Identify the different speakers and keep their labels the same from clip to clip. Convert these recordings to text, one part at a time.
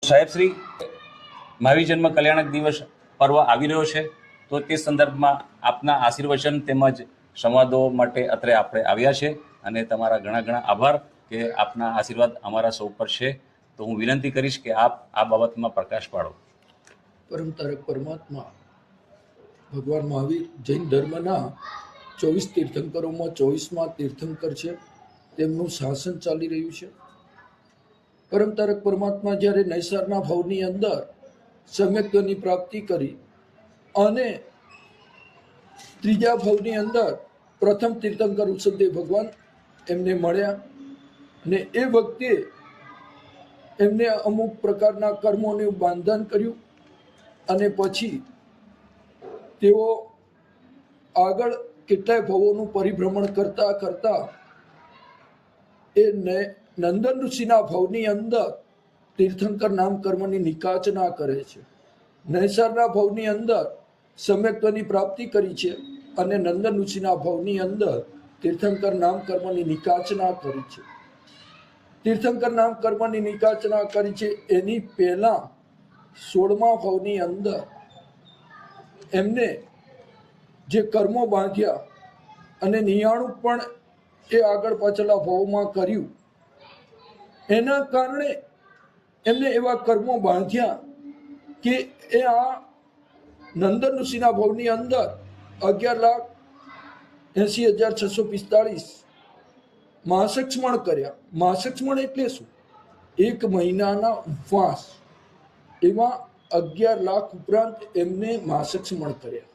Speaker 1: સાહેબશ્રી, મહાવીર જન્મ કલ્યાણક દિવસ પર્વ આવી રહ્યો છે, તો તે સંદર્ભમાં આપના આશીર્વચન તેમજ સંવાદો માટે અત્રે આપણે આવ્યા છે અને તમારા ઘણા ઘણા આભાર કે આપના આશીર્વાદ અમારા સૌ પર છે. તો હું વિનંતી કરીશ કે આપ આ બાબતમાં પ્રકાશ પાડો.
Speaker 2: પરમ તારક પરમાત્મા ભગવાન મહાવીર જૈન ધર્મના 24 તીર્થંકરોમાં 24મા તીર્થંકર છે. તેમનું શાસન ચાલી રહ્યું છે. પરમ તારક પરમાત્મા જ્યારે નૈસારના ભાવની અંદર સમ્યક્ત્વની પ્રાપ્તિ કરી અને ત્રીજા ભાવની અંદર પ્રથમ તીર્થંકર ઋષભદેવ ભગવાન એમને મળ્યા ને એ વખતે એમને અમુક પ્રકારના કર્મોનું બંધન કર્યું અને પછી તેઓ આગળ કેટલાય ભવોનું પરિભ્રમણ કરતા કરતા એ નંદન ઋષિના ભવની અંદર તીર્થંકર નામ કર્મની નિકાચના કરે છે. નૈસારના ભવની અંદર સમ્યક્ત્વની પ્રાપ્તિ કરી છે અને નંદન ઋષિના ભવની અંદર તીર્થંકર નામ કર્મની નિકાચના કરી છે. તીર્થંકર નામ કર્મની નિકાચના કરી છે એની પહેલા 16મા ભવની અંદર એમને જે કર્મો બાંધ્યા અને નિયાણું પણ એ આગળ પાછળના ભવમાં કર્યું, એના કારણે એમને એવા કર્મો બાંધ્યા કે એ આ નંદન ઋષિના ભવની અંદર 11,80,645 માસક્ષમણ કર્યા. માસક્ષમણ એટલે શું? 1 મહિનાના ઉપવાસ. એમાં 11 લાખ ઉપરાંત એમને માસક્ષમણ કર્યા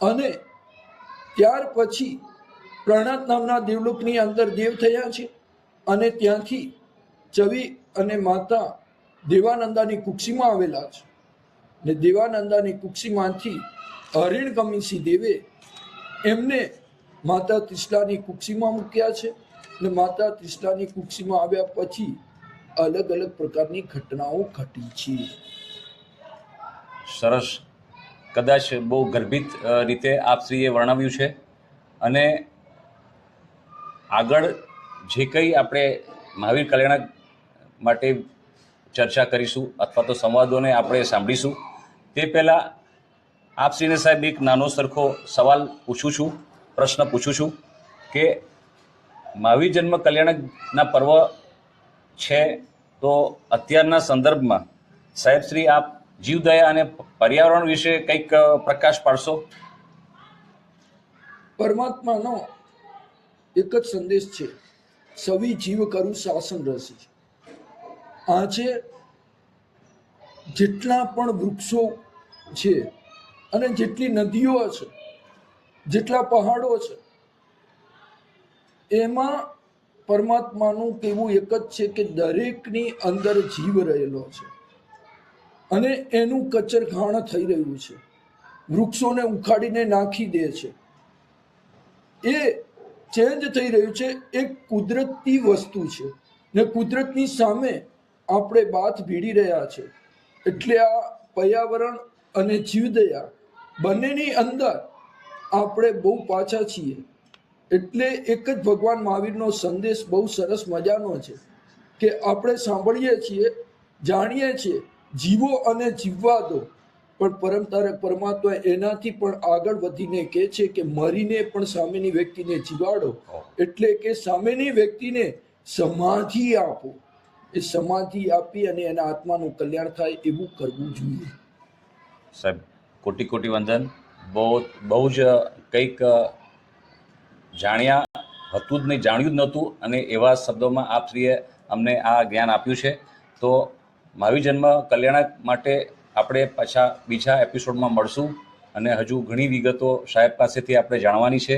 Speaker 2: અને ત્યાર પછી પ્રણાત નામના દેવલોકની અંદર દેવ થયા છે અને ત્યાંથી ચવી અને માતા દેવાનંદાની કુક્ષીમાં આવેલા છે ને દેવાનંદાની કુક્ષીમાંથી હરિણગમીસી દેવે એમને માતા ત્રિશલાની કુક્ષીમાં મૂક્યા છે ને માતા ત્રિશલાની કુક્ષીમાં આવ્યા પછી અલગ અલગ પ્રકારની ઘટનાઓ ઘટી છે.
Speaker 1: સરસ. કદાચ બહુ ગર્ભિત રીતે આપશ્રીએ વર્ણવ્યું છે અને આગળ જે કંઈ આપણે મહાવીર કલ્યાણક માટે ચર્ચા કરીશું અથવા તો સંવાદોને આપણે સાંભળીશું તે પહેલાં આપશ્રીને સાહેબ એક નાનો સરખો સવાલ પૂછું છું, પ્રશ્ન પૂછું છું કે મહાવીર જન્મ કલ્યાણકના પર્વ છે તો અત્યારના સંદર્ભમાં સાહેબશ્રી આપ જીવદયા અને પર્યાવરણ વિશે કંઈક પ્રકાશ પાડશો?
Speaker 2: પરમાત્માનો એક જ સંદેશ છે, સવી જીવ કરું શાસન રસી. આજે જેટલા પણ વૃક્ષો છે અને જેટલી નદીઓ છે, જેટલા પહાડો છે, એમાં પરમાત્માનું કહેવું એક જ છે કે દરેકની અંદર જીવ રહેલો છે અને એનું કચરઘાણ થઈ રહ્યું છે. વૃક્ષોને ઉખાડીને નાખી દે છે. એ ચેન્જ થઈ રહ્યું છે. એક કુદરતી વસ્તુ છે ને કુદરતની સામે આપણે બાથ ભીડી રહ્યા છે. એટલે આ પર્યાવરણ અને જીવદયા બંનેની અંદર આપણે બહુ પાછા છીએ. એટલે એક જ ભગવાન મહાવીરનો સંદેશ બહુ સરસ મજાનો છે કે આપણે સાંભળીએ છીએ, જાણીએ છીએ, જીવો અને જીવવા દો, પણ પરમ તારક પરમાત્મા એનાથી પણ આગળ વધીને કહે છે કે મરીને પણ સામેની વ્યક્તિને જીવાડો. એટલે કે સામેની વ્યક્તિને સમાધિ આપો. એ સમાધિ આપી અને એના આત્માનું કલ્યાણ થાય એવું કરવું જોઈએ.
Speaker 1: સાહેબ કોટી કોટી વંદન. બહુ જ કંઈક જાણ્યા હતું જ નહીં, જાણ્યું જ નહોતું અને એવા શબ્દોમાં આપશ્રીએ અમને આ જ્ઞાન આપ્યું છે. તો મહાવીર જન્મ કલ્યાણક માટે આપણે પાછા બીજા એપિસોડમાં મળશું અને હજુ ઘણી વિગતો સાહેબ પાસેથી આપણે જાણવાની છે.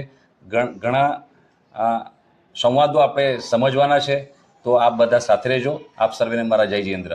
Speaker 1: ઘણા સંવાદો આપણે સમજવાના છે. તો આપ બધા સાથે રહેજો. આપ સર્વેને મારા જય જયેન્દ્ર.